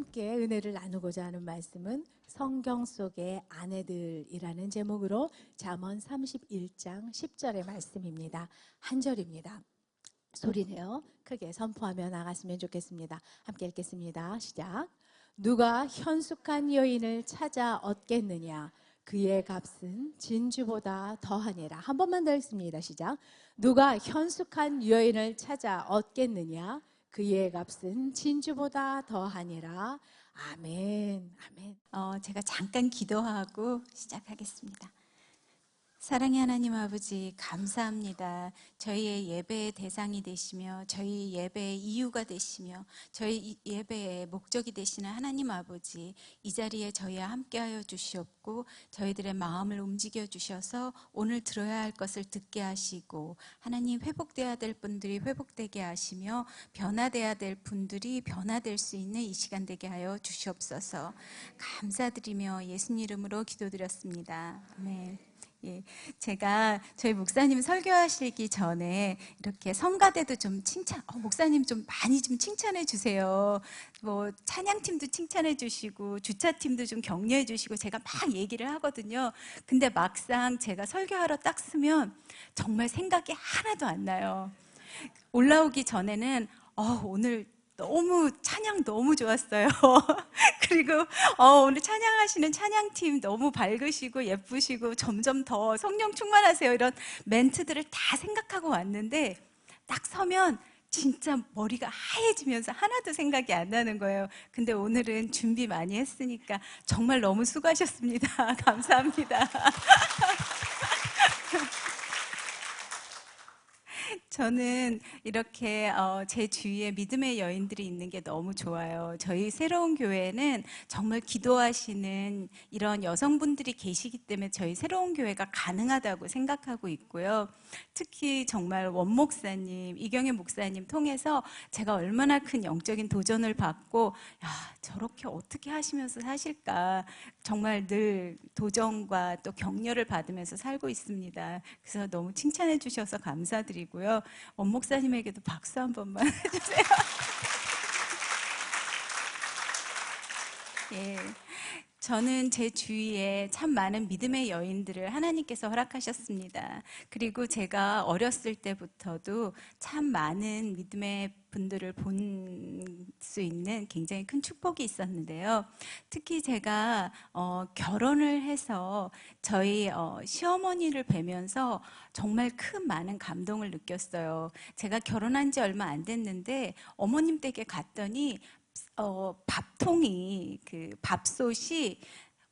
함께 은혜를 나누고자 하는 말씀은 성경 속의 아내들이라는 제목으로 잠언 31장 10절의 말씀입니다. 한 절입니다. 소리내어 크게 선포하며 나갔으면 좋겠습니다. 함께 읽겠습니다. 시작. 누가 현숙한 여인을 찾아 얻겠느냐? 그의 값은 진주보다 더하니라. 한 번만 더 읽습니다. 시작. 누가 현숙한 여인을 찾아 얻겠느냐? 그의 값은 진주보다 더하니라. 아멘. 아멘. 제가 잠깐 기도하고 시작하겠습니다. 사랑의 하나님 아버지, 감사합니다. 저희의 예배의 대상이 되시며 저희 예배의 이유가 되시며 저희 예배의 목적이 되시는 하나님 아버지, 이 자리에 저희와 함께하여 주시옵고 저희들의 마음을 움직여 주셔서 오늘 들어야 할 것을 듣게 하시고, 하나님, 회복되어야 될 분들이 회복되게 하시며 변화되어야 될 분들이 변화될 수 있는 이 시간 되게 하여 주시옵소서. 감사드리며 예수님 이름으로 기도드렸습니다. 아멘. 예, 제가 저희 목사님 설교하시기 전에 이렇게 성가대도 좀 목사님 좀 많이 좀 칭찬해 주세요. 뭐 찬양팀도 칭찬해 주시고 주차팀도 좀 격려해 주시고 제가 막 얘기를 하거든요. 근데 막상 제가 설교하러 딱 서면 정말 생각이 하나도 안 나요. 올라오기 전에는 오늘 찬양 너무 좋았어요. 그리고 오늘 찬양하시는 찬양팀 너무 밝으시고 예쁘시고 점점 더 성령 충만하세요, 이런 멘트들을 다 생각하고 왔는데 딱 서면 진짜 머리가 하얘지면서 하나도 생각이 안 나는 거예요. 근데 오늘은 준비 많이 했으니까 정말 너무 수고하셨습니다. 감사합니다. 저는 이렇게 제 주위에 믿음의 여인들이 있는 게 너무 좋아요. 저희 새로운 교회는 정말 기도하시는 이런 여성분들이 계시기 때문에 저희 새로운 교회가 가능하다고 생각하고 있고요. 특히 정말 원 목사님, 이경혜 목사님 통해서 제가 얼마나 큰 영적인 도전을 받고, 저렇게 어떻게 하시면서 사실까, 정말 늘 도전과 또 격려를 받으면서 살고 있습니다. 그래서 너무 칭찬해 주셔서 감사드리고요. 원 목사님에게도 박수 한 번만 해주세요. 예. 저는 제 주위에 참 많은 믿음의 여인들을 하나님께서 허락하셨습니다. 그리고 제가 어렸을 때부터도 참 많은 믿음의 분들을 본 수 있는 굉장히 큰 축복이 있었는데요. 특히 제가 결혼을 해서 저희 시어머니를 뵈면서 정말 큰 많은 감동을 느꼈어요. 제가 결혼한 지 얼마 안 됐는데 어머님 댁에 갔더니 밥통이, 그 밥솥이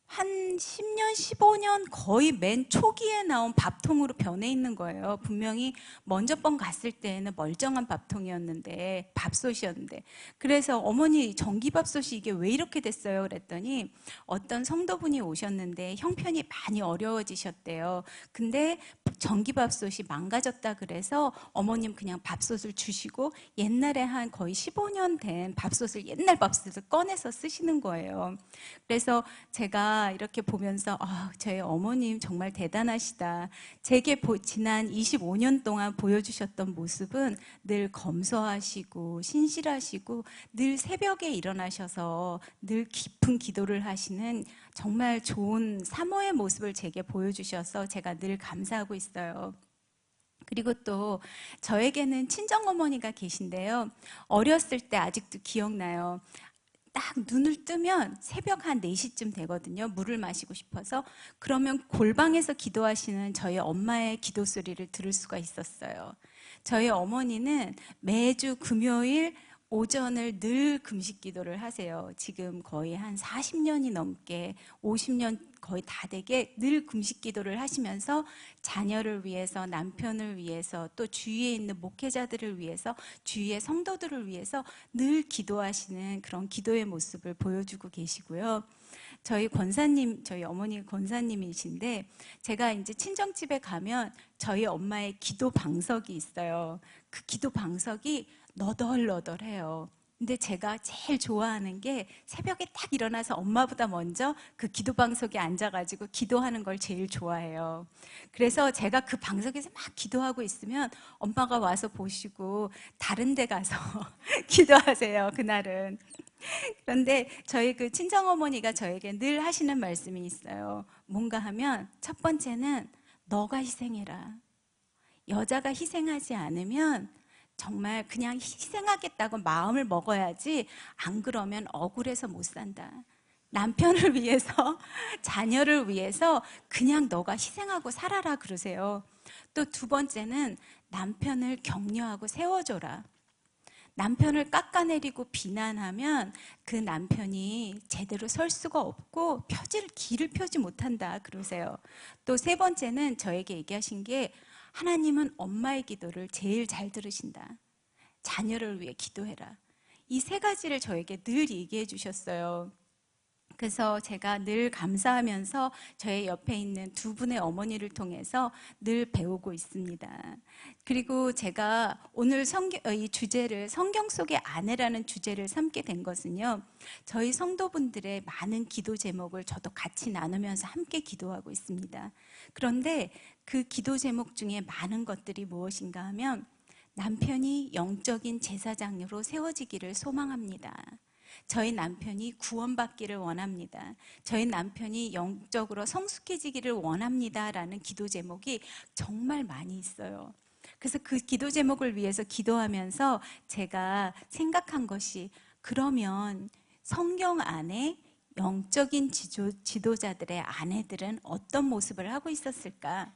한 10년, 15년 거의 맨 초기에 나온 밥통으로 변해 있는 거예요. 분명히 먼저 번 갔을 때는 멀쩡한 밥통이었는데, 밥솥이었는데. 그래서 어머니, 전기밥솥이 이게 왜 이렇게 됐어요? 그랬더니 어떤 성도분이 오셨는데 형편이 많이 어려워지셨대요. 근데 전기밥솥이 망가졌다 그래서 어머님 그냥 밥솥을 주시고 옛날에 한 거의 15년 된 밥솥을, 옛날 밥솥을 꺼내서 쓰시는 거예요. 그래서 제가 이렇게 보면서 저희 어머님 정말 대단하시다. 제게 지난 25년 동안 보여주셨던 모습은 늘 검소하시고 신실하시고 늘 새벽에 일어나셔서 늘 깊은 기도를 하시는 정말 좋은 사모의 모습을 제게 보여주셔서 제가 늘 감사하고 있어요. 그리고 또 저에게는 친정어머니가 계신데요. 어렸을 때 아직도 기억나요. 딱 눈을 뜨면 새벽 한 4시쯤 되거든요. 물을 마시고 싶어서. 그러면 골방에서 기도하시는 저희 엄마의 기도 소리를 들을 수가 있었어요. 저희 어머니는 매주 금요일 오전을 늘 금식 기도를 하세요. 지금 거의 한 40년이 넘게, 50년 거의 다 되게 늘 금식 기도를 하시면서 자녀를 위해서, 남편을 위해서, 또 주위에 있는 목회자들을 위해서, 주위의 성도들을 위해서 늘 기도하시는 그런 기도의 모습을 보여주고 계시고요. 저희 권사님, 저희 어머니 권사님이신데, 제가 이제 친정집에 가면 저희 엄마의 기도 방석이 있어요. 그 기도 방석이 너덜너덜해요. 근데 제가 제일 좋아하는 게 새벽에 딱 일어나서 엄마보다 먼저 그 기도 방석에 앉아가지고 기도하는 걸 제일 좋아해요. 그래서 제가 그 방석에서 막 기도하고 있으면 엄마가 와서 보시고 다른 데 가서 기도하세요, 그날은. 그런데 저희 그 친정어머니가 저에게 늘 하시는 말씀이 있어요. 뭔가 하면 첫 번째는 너가 희생해라. 여자가 희생하지 않으면 정말 그냥 희생하겠다고 마음을 먹어야지, 안 그러면 억울해서 못 산다. 남편을 위해서, 자녀를 위해서 그냥 너가 희생하고 살아라 그러세요. 또 두 번째는 남편을 격려하고 세워줘라. 남편을 깎아내리고 비난하면 그 남편이 제대로 설 수가 없고 길을 펴지 못한다 그러세요. 또 세 번째는 저에게 얘기하신 게, 하나님은 엄마의 기도를 제일 잘 들으신다. 자녀를 위해 기도해라. 이 세 가지를 저에게 늘 얘기해 주셨어요. 그래서 제가 늘 감사하면서 저의 옆에 있는 두 분의 어머니를 통해서 늘 배우고 있습니다. 그리고 제가 오늘 이 주제를, 성경 속의 아내라는 주제를 삼게 된 것은요, 저희 성도분들의 많은 기도 제목을 저도 같이 나누면서 함께 기도하고 있습니다. 그런데 그 기도 제목 중에 많은 것들이 무엇인가 하면, 남편이 영적인 제사장으로 세워지기를 소망합니다. 저희 남편이 구원받기를 원합니다. 저희 남편이 영적으로 성숙해지기를 원합니다. 라는 기도 제목이 정말 많이 있어요. 그래서 그 기도 제목을 위해서 기도하면서 제가 생각한 것이, 그러면 성경 안에 영적인 지도자들의 아내들은 어떤 모습을 하고 있었을까?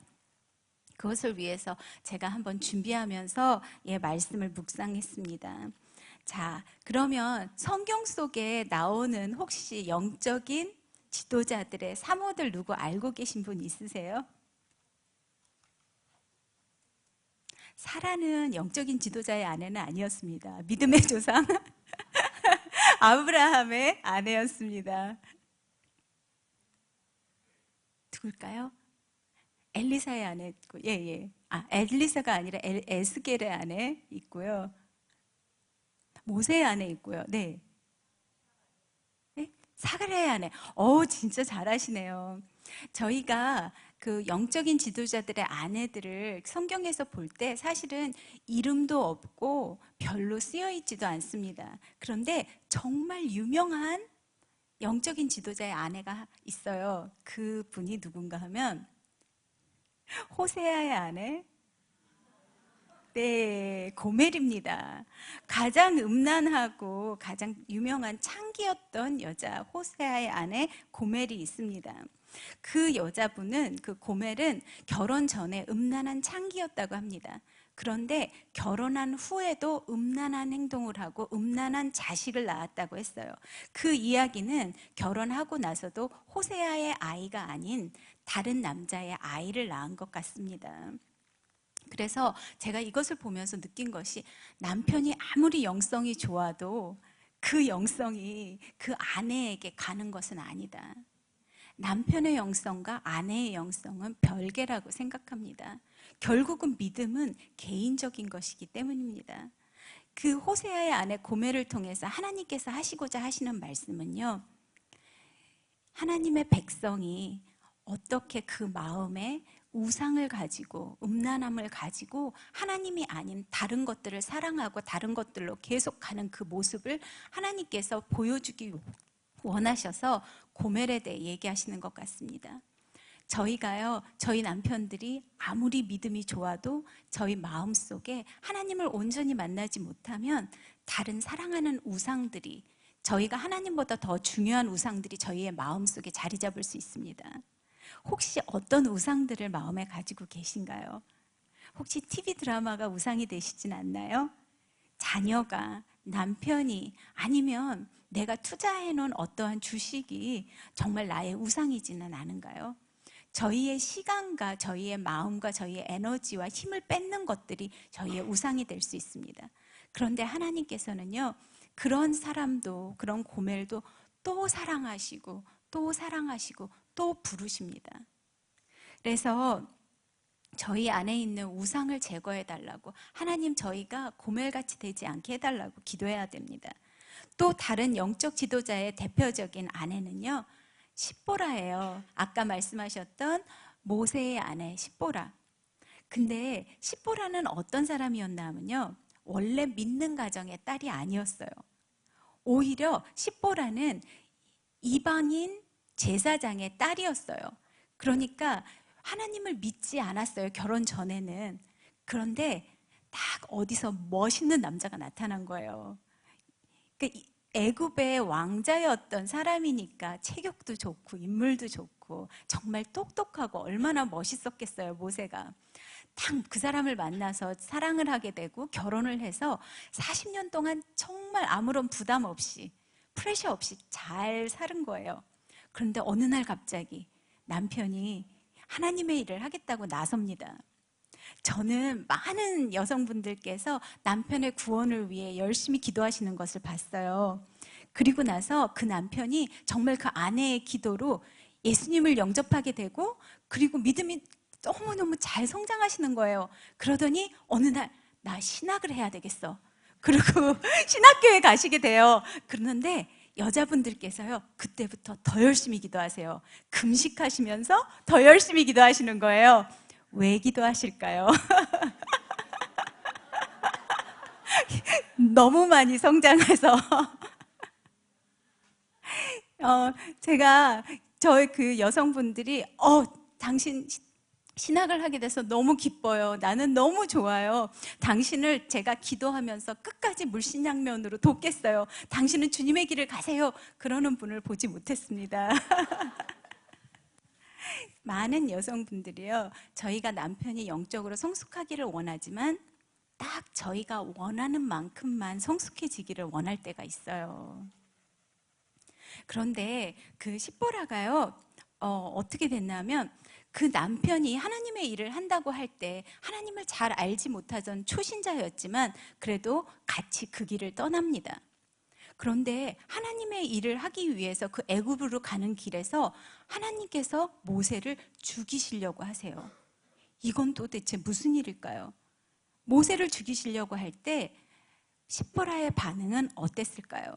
그것을 위해서 제가 한번 준비하면서 말씀을 묵상했습니다. 자, 그러면 성경 속에 나오는 혹시 영적인 지도자들의 사모들 누구 알고 계신 분 있으세요? 사라는 영적인 지도자의 아내는 아니었습니다. 믿음의 조상 아브라함의 아내였습니다. 누굴까요? 엘리사의 아내 있고, 엘리사가 아니라 에스겔의 아내 있고요. 모세의 아내 있고요. 네. 사가랴의 아내. 진짜 잘하시네요. 저희가 그 영적인 지도자들의 아내들을 성경에서 볼 때 사실은 이름도 없고 별로 쓰여 있지도 않습니다. 그런데 정말 유명한 영적인 지도자의 아내가 있어요. 그 분이 누군가 하면 호세아의 아내, 네, 고멜입니다. 가장 음란하고 가장 유명한 창기였던 여자 호세아의 아내 고멜이 있습니다. 그 여자분은, 그 고멜은 결혼 전에 음란한 창기였다고 합니다. 그런데 결혼한 후에도 음란한 행동을 하고 음란한 자식을 낳았다고 했어요. 그 이야기는 결혼하고 나서도 호세아의 아이가 아닌 다른 남자의 아이를 낳은 것 같습니다. 그래서 제가 이것을 보면서 느낀 것이, 남편이 아무리 영성이 좋아도 그 영성이 그 아내에게 가는 것은 아니다. 남편의 영성과 아내의 영성은 별개라고 생각합니다. 결국은 믿음은 개인적인 것이기 때문입니다. 그 호세아의 아내 고멜을 통해서 하나님께서 하시고자 하시는 말씀은요, 하나님의 백성이 어떻게 그 마음에 우상을 가지고 음란함을 가지고 하나님이 아닌 다른 것들을 사랑하고 다른 것들로 계속 가는 그 모습을 하나님께서 보여주기 원하셔서 고멜에 대해 얘기하시는 것 같습니다. 저희가요, 저희 남편들이 아무리 믿음이 좋아도 저희 마음속에 하나님을 온전히 만나지 못하면 다른 사랑하는 우상들이, 저희가 하나님보다 더 중요한 우상들이 저희의 마음속에 자리 잡을 수 있습니다. 혹시 어떤 우상들을 마음에 가지고 계신가요? 혹시 TV 드라마가 우상이 되시진 않나요? 자녀가, 남편이, 아니면 내가 투자해놓은 어떠한 주식이 정말 나의 우상이지는 않은가요? 저희의 시간과 저희의 마음과 저희의 에너지와 힘을 뺏는 것들이 저희의 우상이 될 수 있습니다. 그런데 하나님께서는요, 그런 사람도, 그런 고멜도 또 사랑하시고 또 사랑하시고 또 부르십니다. 그래서 저희 안에 있는 우상을 제거해 달라고, 하나님 저희가 고멜같이 되지 않게 해달라고 기도해야 됩니다. 또 다른 영적 지도자의 대표적인 아내는요, 십보라예요. 아까 말씀하셨던 모세의 아내 십보라. 근데 십보라는 어떤 사람이었나 하면요, 원래 믿는 가정의 딸이 아니었어요. 오히려 십보라는 이방인 제사장의 딸이었어요. 그러니까 하나님을 믿지 않았어요, 결혼 전에는. 그런데 딱 어디서 멋있는 남자가 나타난 거예요. 그러니까 애굽의 왕자였던 사람이니까 체격도 좋고 인물도 좋고 정말 똑똑하고 얼마나 멋있었겠어요, 모세가. 딱 그 사람을 만나서 사랑을 하게 되고 결혼을 해서 40년 동안 정말 아무런 부담 없이, 프레셔 없이 잘 사는 거예요. 그런데 어느 날 갑자기 남편이 하나님의 일을 하겠다고 나섭니다. 저는 많은 여성분들께서 남편의 구원을 위해 열심히 기도하시는 것을 봤어요. 그리고 나서 그 남편이 정말 그 아내의 기도로 예수님을 영접하게 되고, 그리고 믿음이 너무너무 잘 성장하시는 거예요. 그러더니 어느 날 나 신학을 해야 되겠어. 그리고 신학교에 가시게 돼요. 그러는데 여자분들께서요, 그때부터 더 열심히 기도하세요. 금식하시면서 더 열심히 기도하시는 거예요. 왜 기도하실까요? 너무 많이 성장해서. 제가 저희 그 여성분들이 당신 신학을 하게 돼서 너무 기뻐요. 나는 너무 좋아요. 당신을 제가 기도하면서 끝까지 물신양면으로 돕겠어요. 당신은 주님의 길을 가세요. 그러는 분을 보지 못했습니다. 많은 여성분들이요, 저희가 남편이 영적으로 성숙하기를 원하지만 딱 저희가 원하는 만큼만 성숙해지기를 원할 때가 있어요. 그런데 그 십보라가요, 어떻게 됐냐면 그 남편이 하나님의 일을 한다고 할 때 하나님을 잘 알지 못하던 초신자였지만 그래도 같이 그 길을 떠납니다. 그런데 하나님의 일을 하기 위해서 그 애굽으로 가는 길에서 하나님께서 모세를 죽이시려고 하세요. 이건 도대체 무슨 일일까요? 모세를 죽이시려고 할 때 십보라의 반응은 어땠을까요?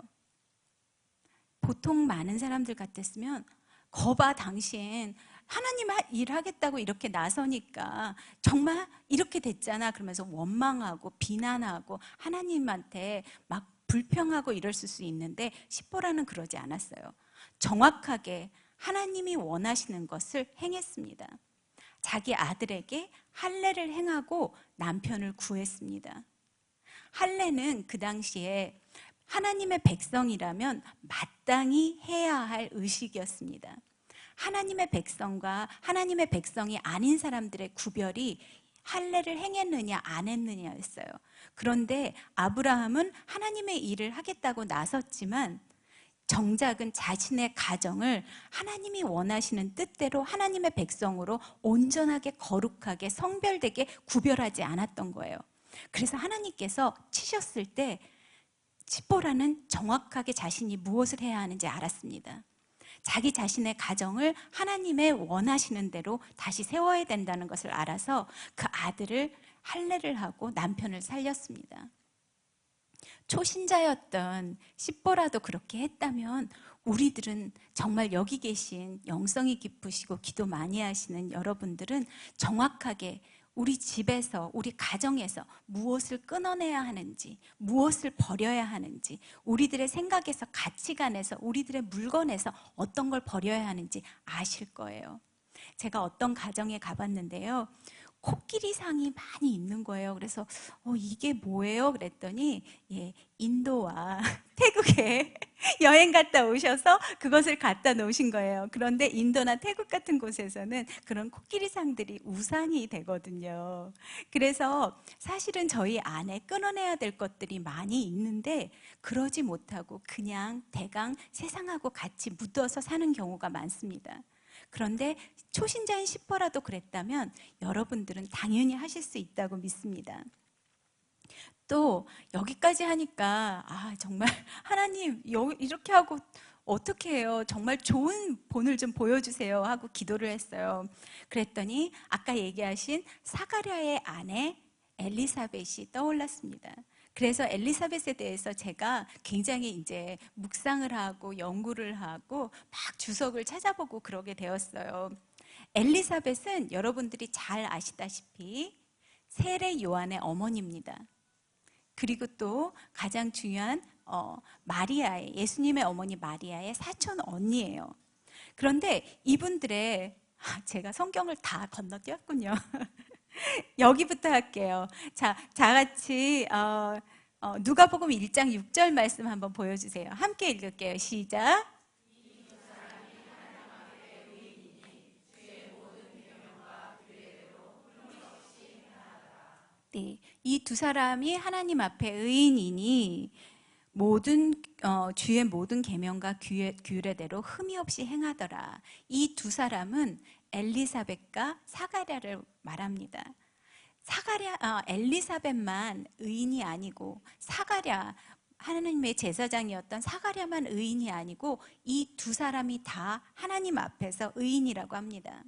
보통 많은 사람들 같았으면 거봐, 당신 하나님 일하겠다고 이렇게 나서니까 정말 이렇게 됐잖아, 그러면서 원망하고 비난하고 하나님한테 막 불평하고 이랬을 수 있는데 십보라는 그러지 않았어요. 정확하게 하나님이 원하시는 것을 행했습니다. 자기 아들에게 할례를 행하고 남편을 구했습니다. 할례는 그 당시에 하나님의 백성이라면 마땅히 해야 할 의식이었습니다. 하나님의 백성과 하나님의 백성이 아닌 사람들의 구별이 할례를 행했느냐 안 했느냐였어요. 그런데 아브라함은 하나님의 일을 하겠다고 나섰지만 정작은 자신의 가정을 하나님이 원하시는 뜻대로 하나님의 백성으로 온전하게 거룩하게 성별되게 구별하지 않았던 거예요. 그래서 하나님께서 치셨을 때 십보라는 정확하게 자신이 무엇을 해야 하는지 알았습니다. 자기 자신의 가정을 하나님의 원하시는 대로 다시 세워야 된다는 것을 알아서 그 아들을 할례를 하고 남편을 살렸습니다. 초신자였던 십보라도 그렇게 했다면 우리들은 정말 여기 계신 영성이 깊으시고 기도 많이 하시는 여러분들은 정확하게 우리 집에서, 우리 가정에서 무엇을 끊어내야 하는지, 무엇을 버려야 하는지, 우리들의 생각에서, 가치관에서, 우리들의 물건에서 어떤 걸 버려야 하는지 아실 거예요. 제가 어떤 가정에 가봤는데요, 코끼리상이 많이 있는 거예요. 그래서 이게 뭐예요? 그랬더니 인도와 태국에 여행 갔다 오셔서 그것을 갖다 놓으신 거예요. 그런데 인도나 태국 같은 곳에서는 그런 코끼리상들이 우상이 되거든요. 그래서 사실은 저희 안에 끊어내야 될 것들이 많이 있는데 그러지 못하고 그냥 대강 세상하고 같이 묻어서 사는 경우가 많습니다. 그런데 초신자인 십보라도 그랬다면 여러분들은 당연히 하실 수 있다고 믿습니다. 또 여기까지 하니까 정말 하나님 이렇게 하고 어떻게 해요? 정말 좋은 본을 좀 보여주세요 하고 기도를 했어요. 그랬더니 아까 얘기하신 사가랴의 아내 엘리사벳이 떠올랐습니다. 그래서 엘리사벳에 대해서 제가 굉장히 이제 묵상을 하고 연구를 하고 막 주석을 찾아보고 그러게 되었어요. 엘리사벳은 여러분들이 잘 아시다시피 세례 요한의 어머니입니다. 그리고 또 가장 중요한 마리아의, 예수님의 어머니 마리아의 사촌 언니예요. 그런데 이분들의, 제가 성경을 다 건너뛰었군요. 여기부터 할게요. 자, 같이 누가복음 1장 6절 말씀 한번 보여주세요. 함께 읽을게요. 시작. 네, 이 두 사람이 하나님 앞에 의인이니 주의 모든 계명과 규례대로 흠이 없이 행하더라. 이 두 사람은 엘리사벳과 사가랴를 말합니다. 엘리사벳만 의인이 아니고 사가랴, 하나님의 제사장이었던 사가랴만 의인이 아니고 이 두 사람이 다 하나님 앞에서 의인이라고 합니다.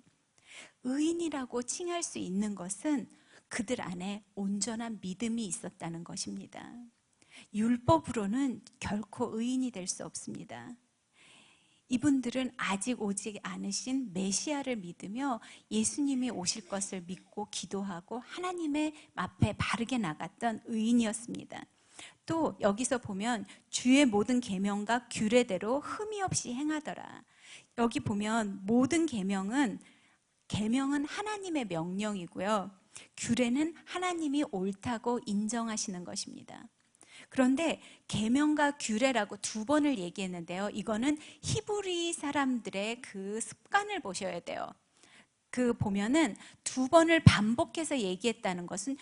의인이라고 칭할 수 있는 것은 그들 안에 온전한 믿음이 있었다는 것입니다. 율법으로는 결코 의인이 될 수 없습니다. 이분들은 아직 오지 않으신 메시아를 믿으며 예수님이 오실 것을 믿고 기도하고 하나님의 앞에 바르게 나갔던 의인이었습니다. 또 여기서 보면 주의 모든 계명과 규례대로 흠이 없이 행하더라. 여기 보면 모든 계명은 하나님의 명령이고요. 규례는 하나님이 옳다고 인정하시는 것입니다. 그런데 계명과 규례라고 두 번을 얘기했는데요. 이거는 히브리 사람들의 그 습관을 보셔야 돼요. 그 보면은 두 번을 반복해서 얘기했다는 것은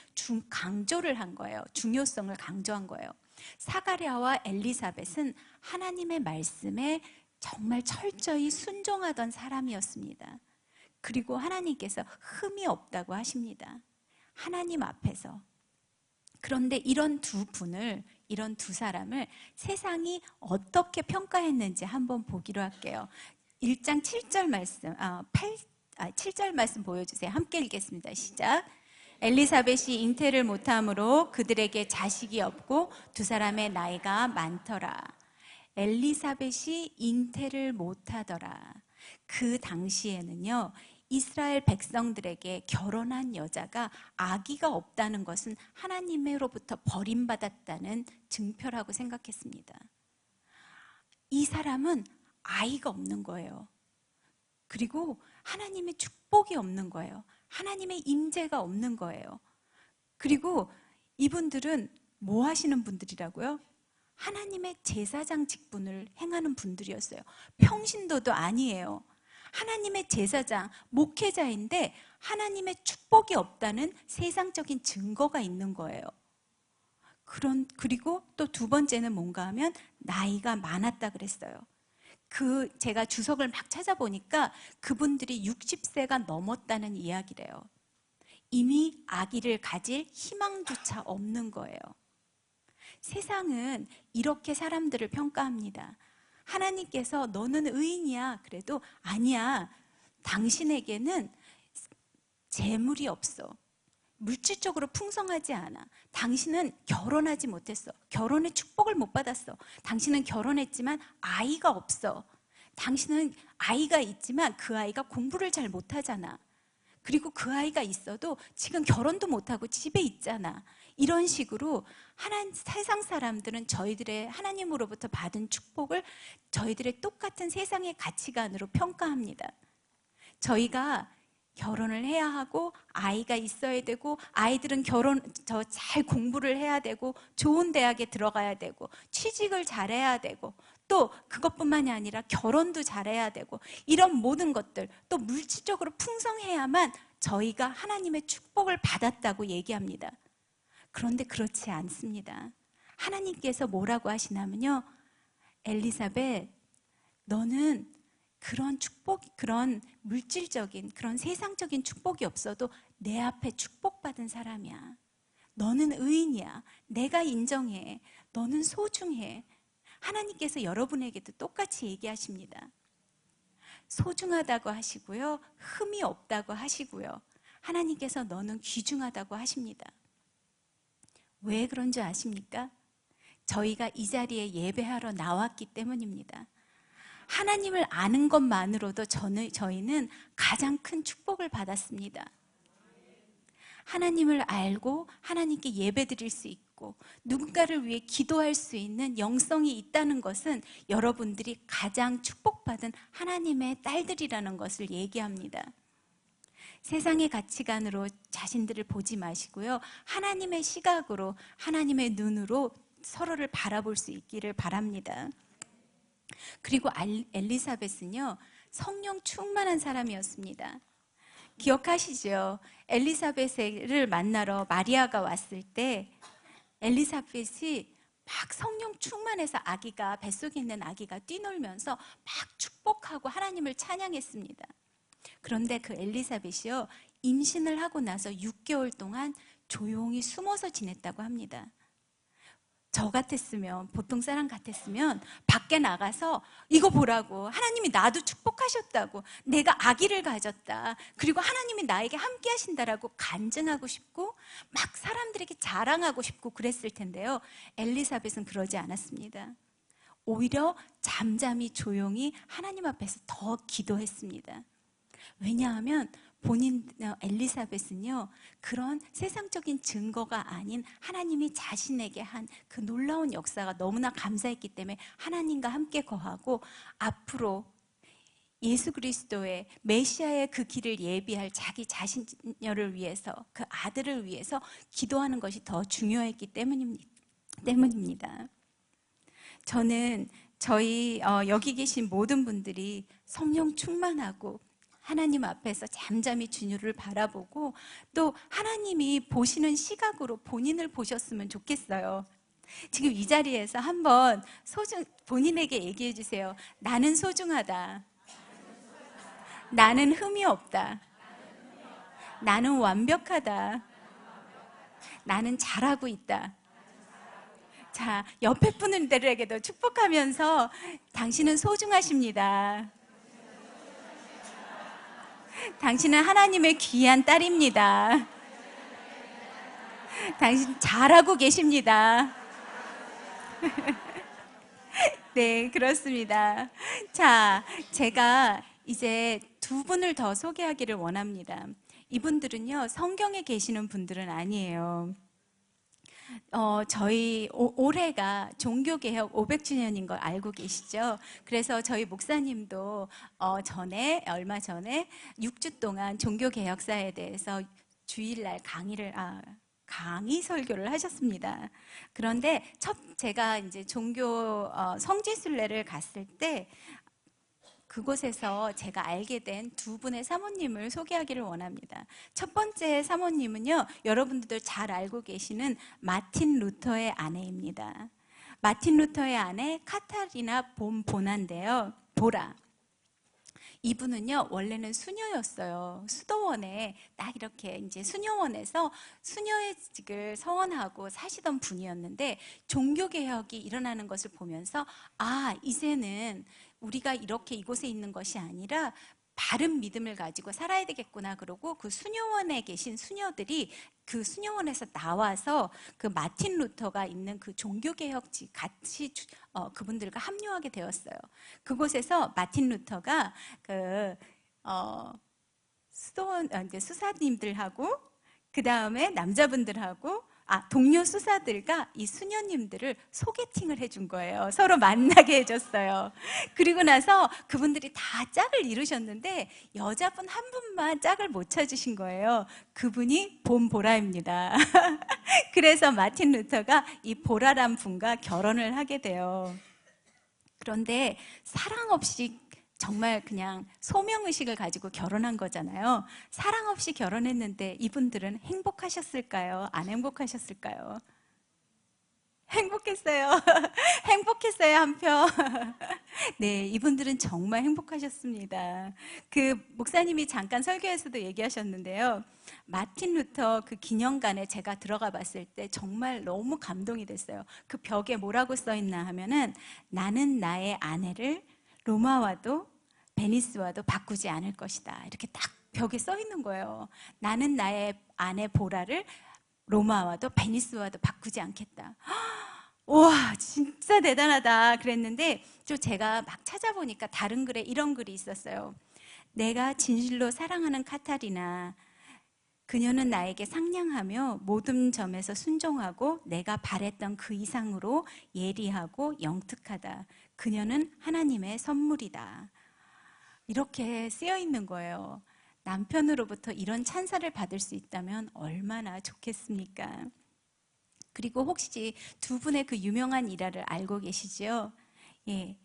강조를 한 거예요. 중요성을 강조한 거예요. 사가랴와 엘리사벳은 하나님의 말씀에 정말 철저히 순종하던 사람이었습니다. 그리고 하나님께서 흠이 없다고 하십니다. 하나님 앞에서. 그런데 이런 두 사람을 세상이 어떻게 평가했는지 한번 보기로 할게요. 1장 7절 말씀, 7절 말씀 보여주세요. 함께 읽겠습니다. 시작. 엘리사벳이 잉태를 못함으로 그들에게 자식이 없고 두 사람의 나이가 많더라. 엘리사벳이 잉태를 못하더라. 그 당시에는요, 이스라엘 백성들에게 결혼한 여자가 아기가 없다는 것은 하나님으로부터 버림받았다는 증표라고 생각했습니다. 이 사람은 아이가 없는 거예요. 그리고 하나님의 축복이 없는 거예요. 하나님의 임재가 없는 거예요. 그리고 이분들은 뭐 하시는 분들이라고요? 하나님의 제사장 직분을 행하는 분들이었어요. 평신도도 아니에요. 하나님의 제사장, 목회자인데 하나님의 축복이 없다는 세상적인 증거가 있는 거예요. 그리고 또 두 번째는 뭔가 하면 나이가 많았다 그랬어요. 제가 주석을 막 찾아보니까 그분들이 60세가 넘었다는 이야기래요. 이미 아기를 가질 희망조차 없는 거예요. 세상은 이렇게 사람들을 평가합니다. 하나님께서 너는 의인이야. 그래도 아니야. 당신에게는 재물이 없어. 물질적으로 풍성하지 않아. 당신은 결혼하지 못했어. 결혼의 축복을 못 받았어. 당신은 결혼했지만 아이가 없어. 당신은 아이가 있지만 그 아이가 공부를 잘 못하잖아. 그리고 그 아이가 있어도 지금 결혼도 못하고 집에 있잖아. 이런 식으로 세상 사람들은 저희들의 하나님으로부터 받은 축복을 저희들의 똑같은 세상의 가치관으로 평가합니다. 저희가 결혼을 해야 하고 아이가 있어야 되고 아이들은 잘 공부를 해야 되고 좋은 대학에 들어가야 되고 취직을 잘해야 되고 또 그것뿐만이 아니라 결혼도 잘해야 되고 이런 모든 것들 또 물질적으로 풍성해야만 저희가 하나님의 축복을 받았다고 얘기합니다. 그런데 그렇지 않습니다. 하나님께서 뭐라고 하시냐면요. 엘리사벳, 너는 그런 그런 물질적인, 그런 세상적인 축복이 없어도 내 앞에 축복받은 사람이야. 너는 의인이야. 내가 인정해. 너는 소중해. 하나님께서 여러분에게도 똑같이 얘기하십니다. 소중하다고 하시고요. 흠이 없다고 하시고요. 하나님께서 너는 귀중하다고 하십니다. 왜 그런 줄 아십니까? 저희가 이 자리에 예배하러 나왔기 때문입니다. 하나님을 아는 것만으로도 저희는 가장 큰 축복을 받았습니다. 하나님을 알고 하나님께 예배드릴 수 있고 누군가를 위해 기도할 수 있는 영성이 있다는 것은 여러분들이 가장 축복받은 하나님의 딸들이라는 것을 얘기합니다. 세상의 가치관으로 자신들을 보지 마시고요. 하나님의 시각으로, 하나님의 눈으로 서로를 바라볼 수 있기를 바랍니다. 그리고 엘리사벳은요, 성령 충만한 사람이었습니다. 기억하시죠? 엘리사벳을 만나러 마리아가 왔을 때 엘리사벳이 막 성령 충만해서 아기가, 뱃속에 있는 아기가 뛰놀면서 막 축복하고 하나님을 찬양했습니다. 그런데 그 엘리사벳이요, 임신을 하고 나서 6개월 동안 조용히 숨어서 지냈다고 합니다. 저 같았으면, 보통 사람 같았으면 밖에 나가서 이거 보라고, 하나님이 나도 축복하셨다고, 내가 아기를 가졌다, 그리고 하나님이 나에게 함께 하신다라고 간증하고 싶고 막 사람들에게 자랑하고 싶고 그랬을 텐데요, 엘리사벳은 그러지 않았습니다. 오히려 잠잠히 조용히 하나님 앞에서 더 기도했습니다. 왜냐하면 엘리사벳은요, 그런 세상적인 증거가 아닌 하나님이 자신에게 한 그 놀라운 역사가 너무나 감사했기 때문에 하나님과 함께 거하고 앞으로 예수 그리스도의 메시아의 그 길을 예비할 자기 자신을 위해서, 그 아들을 위해서 기도하는 것이 더 중요했기 때문입니다. 저는 저희 여기 계신 모든 분들이 성령 충만하고 하나님 앞에서 잠잠히 주님을 바라보고 또 하나님이 보시는 시각으로 본인을 보셨으면 좋겠어요. 지금 이 자리에서 한번 본인에게 얘기해 주세요. 나는 소중하다. 나는 흠이 없다. 나는 완벽하다. 나는 잘하고 있다. 자, 옆에 분들에게도 축복하면서 당신은 소중하십니다. 당신은 하나님의 귀한 딸입니다. 당신 잘하고 계십니다. 네, 그렇습니다. 자, 제가 이제 두 분을 더 소개하기를 원합니다. 이분들은요, 성경에 계시는 분들은 아니에요. 저희 올해가 종교개혁 500주년인 걸 알고 계시죠? 그래서 저희 목사님도 얼마 전에 6주 동안 종교개혁사에 대해서 주일날 강의 설교를 하셨습니다. 그런데 제가 이제 성지순례를 갔을 때 그곳에서 제가 알게 된 두 분의 사모님을 소개하기를 원합니다. 첫 번째 사모님은요, 여러분들도 잘 알고 계시는 마틴 루터의 아내입니다. 마틴 루터의 아내 카타리나 본 보나인데요. 보라. 이분은요, 원래는 수녀였어요. 수도원에 딱 이렇게 이제 수녀원에서 수녀의직을 서원하고 사시던 분이었는데, 종교개혁이 일어나는 것을 보면서, 이제는 우리가 이렇게 이곳에 있는 것이 아니라 바른 믿음을 가지고 살아야 되겠구나. 그러고 그 수녀원에 계신 수녀들이 그 수녀원에서 나와서 그 마틴 루터가 있는 그 종교개혁지 같이 그분들과 합류하게 되었어요. 그곳에서 마틴 루터가 수사님들하고 그 다음에 남자분들하고 동료 수사들과 이 수녀님들을 소개팅을 해준 거예요. 서로 만나게 해줬어요. 그리고 나서 그분들이 다 짝을 이루셨는데 여자분 한 분만 짝을 못 찾으신 거예요. 그분이 본 보라입니다. 그래서 마틴 루터가 이 보라란 분과 결혼을 하게 돼요. 그런데 사랑 없이 정말 그냥 소명의식을 가지고 결혼한 거잖아요. 사랑 없이 결혼했는데 이분들은 행복하셨을까요? 안 행복하셨을까요? 행복했어요. 행복했어요, 한편. 네, 이분들은 정말 행복하셨습니다. 그 목사님이 잠깐 설교에서도 얘기하셨는데요. 마틴 루터 그 기념관에 제가 들어가 봤을 때 정말 너무 감동이 됐어요. 그 벽에 뭐라고 써 있나 하면은, 나는 나의 아내를 로마와도 베니스와도 바꾸지 않을 것이다. 이렇게 딱 벽에 써 있는 거예요. 나는 나의 아내 보라를 로마와도 베니스와도 바꾸지 않겠다. 와, 진짜 대단하다 그랬는데 또 제가 막 찾아보니까 다른 글에 이런 글이 있었어요. 내가 진실로 사랑하는 카타리나, 그녀는 나에게 상냥하며 모든 점에서 순종하고 내가 바랬던 그 이상으로 예리하고 영특하다. 그녀는 하나님의 선물이다. 이렇게 쓰여 있는 거예요. 남편으로부터 이런 찬사를 받을 수 있다면 얼마나 좋겠습니까? 그리고 혹시 두 분의 그 유명한 일화를 알고 계시죠? 예.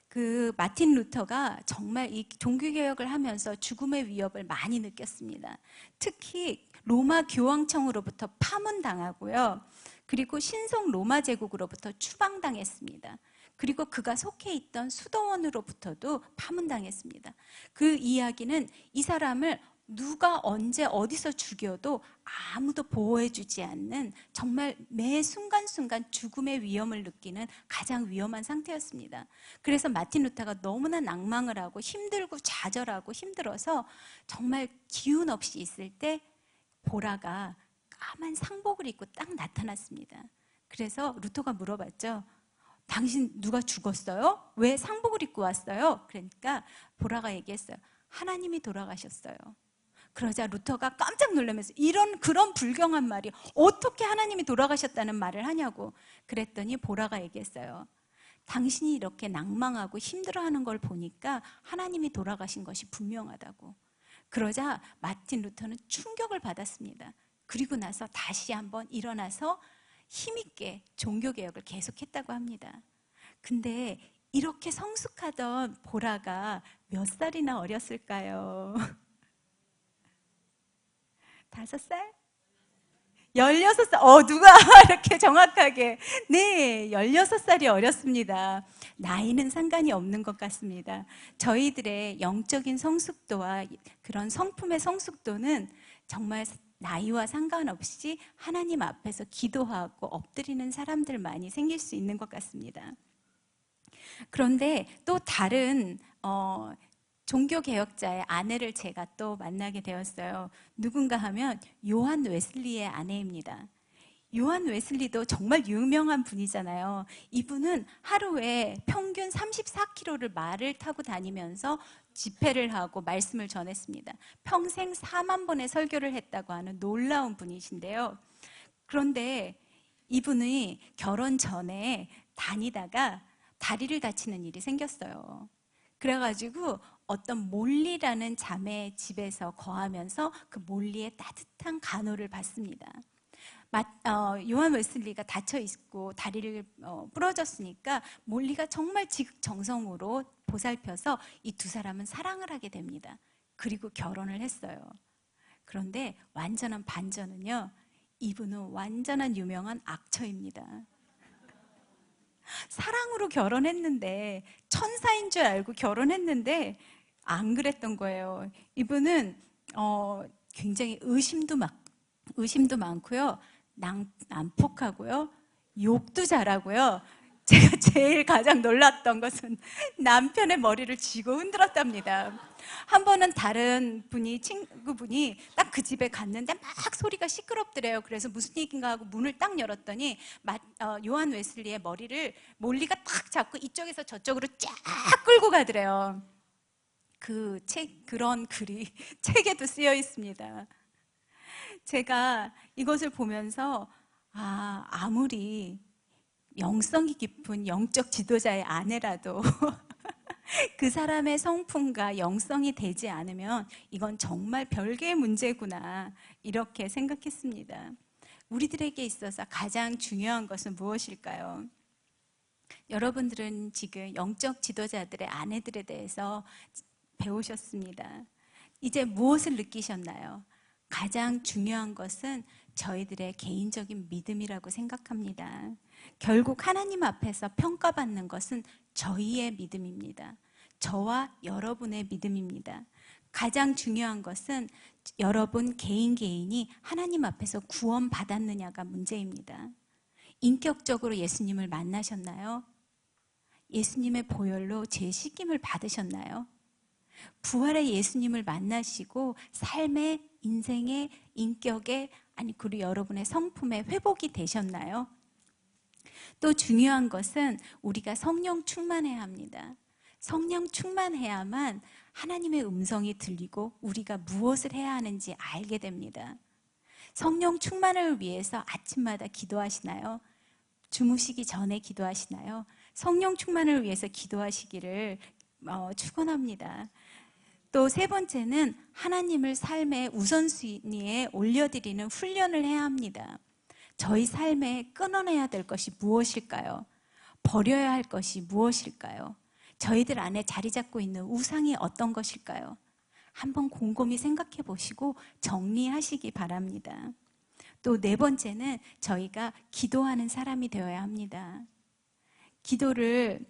그 마틴 루터가 정말 이 종교개혁을 하면서 죽음의 위협을 많이 느꼈습니다. 특히 로마 교황청으로부터 파문당하고요. 그리고 신성 로마 제국으로부터 추방당했습니다. 그리고 그가 속해 있던 수도원으로부터도 파문당했습니다. 그 이야기는 이 사람을 누가 언제 어디서 죽여도 아무도 보호해주지 않는, 정말 매 순간순간 죽음의 위험을 느끼는 가장 위험한 상태였습니다. 그래서 마틴 루터가 너무나 낭망을 하고 힘들고 좌절하고 힘들어서 정말 기운 없이 있을 때 보라가 까만 상복을 입고 딱 나타났습니다. 그래서 루터가 물어봤죠. 당신 누가 죽었어요? 왜 상복을 입고 왔어요? 그러니까 보라가 얘기했어요. 하나님이 돌아가셨어요. 그러자 루터가 깜짝 놀라면서 그런 불경한 말이 어떻게 하나님이 돌아가셨다는 말을 하냐고 그랬더니 보라가 얘기했어요. 당신이 이렇게 낭망하고 힘들어하는 걸 보니까 하나님이 돌아가신 것이 분명하다고. 그러자 마틴 루터는 충격을 받았습니다. 그리고 나서 다시 한번 일어나서 힘있게 종교개혁을 계속했다고 합니다. 근데 이렇게 성숙하던 보라가 몇 살이나 어렸을까요? 5살? 16살. 누가 이렇게 정확하게. 네, 16살이 어렸습니다. 나이는 상관이 없는 것 같습니다. 저희들의 영적인 성숙도와 그런 성품의 성숙도는 정말 나이와 상관없이 하나님 앞에서 기도하고 엎드리는 사람들만이 생길 수 있는 것 같습니다. 그런데 또 다른 종교개혁자의 아내를 제가 또 만나게 되었어요. 누군가 하면 요한 웨슬리의 아내입니다. 요한 웨슬리도 정말 유명한 분이잖아요. 이분은 하루에 평균 34km를 말을 타고 다니면서 집회를 하고 말씀을 전했습니다. 평생 4만 번의 설교를 했다고 하는 놀라운 분이신데요. 그런데 이분이 결혼 전에 다니다가 다리를 다치는 일이 생겼어요. 그래가지고 어떤 몰리라는 자매의 집에서 거하면서 그 몰리의 따뜻한 간호를 받습니다. 요한 웨슬리가 다쳐 있고 다리를 부러졌으니까 몰리가 정말 지극정성으로 보살펴서 이 두 사람은 사랑을 하게 됩니다. 그리고 결혼을 했어요. 그런데 완전한 반전은요, 이분은 완전한 유명한 악처입니다. 사랑으로 결혼했는데, 천사인 줄 알고 결혼했는데 안 그랬던 거예요. 이분은 굉장히 의심도 많고요, 난폭하고요, 욕도 잘하고요. 제가 제일 가장 놀랐던 것은 남편의 머리를 쥐고 흔들었답니다. 한 번은 다른 친구분이 딱 그 집에 갔는데 막 소리가 시끄럽더래요. 그래서 무슨 얘기인가 하고 문을 딱 열었더니 요한 웨슬리의 머리를 몰리가 딱 잡고 이쪽에서 저쪽으로 쫙 끌고 가더래요. 그런 글이 책에도 쓰여 있습니다. 제가 이것을 보면서 아무리 영성이 깊은 영적 지도자의 아내라도 그 사람의 성품과 영성이 되지 않으면 이건 정말 별개의 문제구나, 이렇게 생각했습니다. 우리들에게 있어서 가장 중요한 것은 무엇일까요? 여러분들은 지금 영적 지도자들의 아내들에 대해서 배우셨습니다. 이제 무엇을 느끼셨나요? 가장 중요한 것은 저희들의 개인적인 믿음이라고 생각합니다. 결국 하나님 앞에서 평가받는 것은 저희의 믿음입니다. 저와 여러분의 믿음입니다. 가장 중요한 것은 여러분 개인이 하나님 앞에서 구원받았느냐가 문제입니다. 인격적으로 예수님을 만나셨나요? 예수님의 보혈로 죄 씻김을 받으셨나요? 부활의 예수님을 만나시고 삶의, 인생의, 인격의, 아니 그리고 여러분의 성품의 회복이 되셨나요? 또 중요한 것은 우리가 성령 충만해야 합니다. 성령 충만해야만 하나님의 음성이 들리고 우리가 무엇을 해야 하는지 알게 됩니다. 성령 충만을 위해서 아침마다 기도하시나요? 주무시기 전에 기도하시나요? 성령 충만을 위해서 기도하시기를 축원합니다. 또 세 번째는 하나님을 삶의 우선순위에 올려드리는 훈련을 해야 합니다. 저희 삶에 끊어내야 될 것이 무엇일까요? 버려야 할 것이 무엇일까요? 저희들 안에 자리 잡고 있는 우상이 어떤 것일까요? 한번 곰곰이 생각해 보시고 정리하시기 바랍니다. 또 네 번째는 저희가 기도하는 사람이 되어야 합니다. 기도를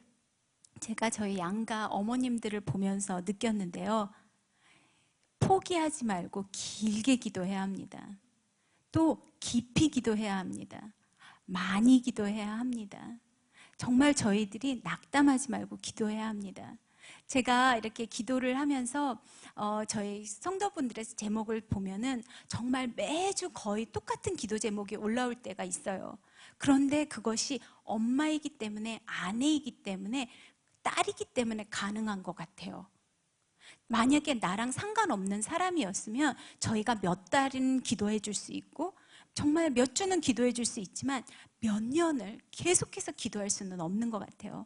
제가 저희 양가 어머님들을 보면서 느꼈는데요. 포기하지 말고 길게 기도해야 합니다. 또 깊이 기도해야 합니다. 많이 기도해야 합니다. 정말 저희들이 낙담하지 말고 기도해야 합니다. 제가 이렇게 기도를 하면서 저희 성도분들의 제목을 보면은 정말 매주 거의 똑같은 기도 제목이 올라올 때가 있어요. 그런데 그것이 엄마이기 때문에, 아내이기 때문에, 딸이기 때문에 가능한 것 같아요. 만약에 나랑 상관없는 사람이었으면 저희가 몇 달은 기도해 줄 수 있고 정말 몇 주는 기도해 줄 수 있지만 몇 년을 계속해서 기도할 수는 없는 것 같아요.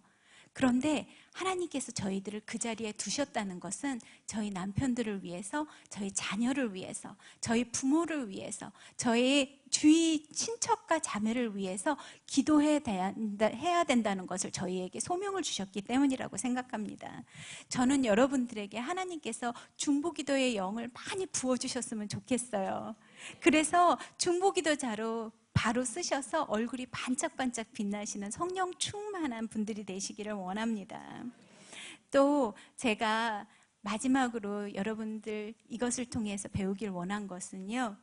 그런데 하나님께서 저희들을 그 자리에 두셨다는 것은 저희 남편들을 위해서, 저희 자녀를 위해서, 저희 부모를 위해서, 저희 주위 친척과 자매를 위해서 기도해야 된다는 것을 저희에게 소명을 주셨기 때문이라고 생각합니다. 저는 여러분들에게 하나님께서 중보기도의 영을 많이 부어주셨으면 좋겠어요. 그래서 중보기도자로 바로 쓰셔서 얼굴이 반짝반짝 빛나시는 성령 충만한 분들이 되시기를 원합니다. 또 제가 마지막으로 여러분들 이것을 통해서 배우길 원한 것은요.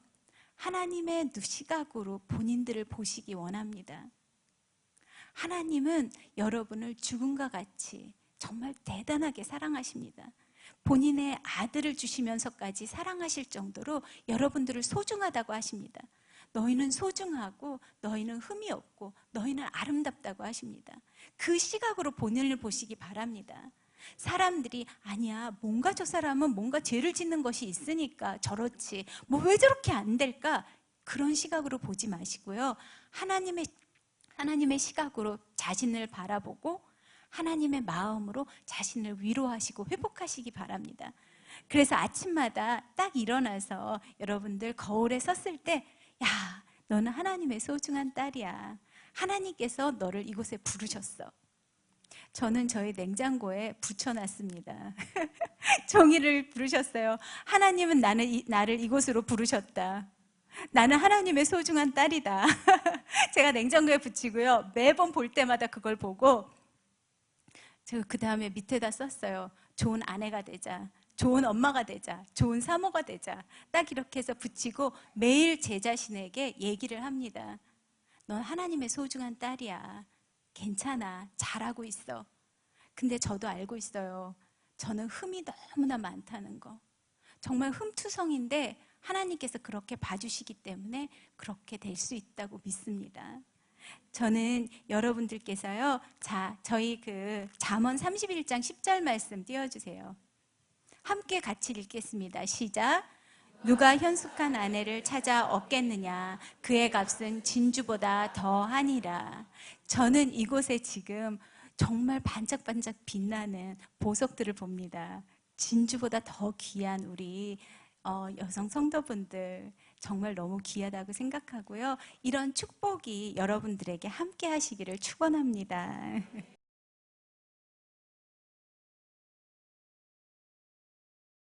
하나님의 시각으로 본인들을 보시기 원합니다. 하나님은 여러분을 죽음과 같이 정말 대단하게 사랑하십니다. 본인의 아들을 주시면서까지 사랑하실 정도로 여러분들을 소중하다고 하십니다. 너희는 소중하고 너희는 흠이 없고 너희는 아름답다고 하십니다. 그 시각으로 본인을 보시기 바랍니다. 사람들이 아니야 뭔가 저 사람은 뭔가 죄를 짓는 것이 있으니까 저렇지 뭐 왜 저렇게 안 될까 그런 시각으로 보지 마시고요. 하나님의 시각으로 자신을 바라보고 하나님의 마음으로 자신을 위로하시고 회복하시기 바랍니다. 그래서 아침마다 딱 일어나서 여러분들 거울에 섰을 때 야, 너는 하나님의 소중한 딸이야. 하나님께서 너를 이곳에 부르셨어. 저는 저희 냉장고에 붙여놨습니다. 종이를 부르셨어요. 하나님은 나를 이곳으로 부르셨다. 나는 하나님의 소중한 딸이다. 제가 냉장고에 붙이고요. 매번 볼 때마다 그걸 보고 제가 그 다음에 밑에다 썼어요. 좋은 아내가 되자. 좋은 엄마가 되자. 좋은 사모가 되자. 딱 이렇게 해서 붙이고 매일 제 자신에게 얘기를 합니다. 넌 하나님의 소중한 딸이야. 괜찮아. 잘하고 있어. 근데 저도 알고 있어요. 저는 흠이 너무나 많다는 거. 정말 흠투성인데 하나님께서 그렇게 봐주시기 때문에 그렇게 될 수 있다고 믿습니다. 저는 여러분들께서요. 자, 저희 잠언 31장 10절 말씀 띄워주세요. 함께 같이 읽겠습니다. 시작. 누가 현숙한 아내를 찾아 얻겠느냐. 그의 값은 진주보다 더하니라. 저는 이곳에 지금 정말 반짝반짝 빛나는 보석들을 봅니다. 진주보다 더 귀한 우리 여성 성도분들 정말 너무 귀하다고 생각하고요. 이런 축복이 여러분들에게 함께 하시기를 축원합니다.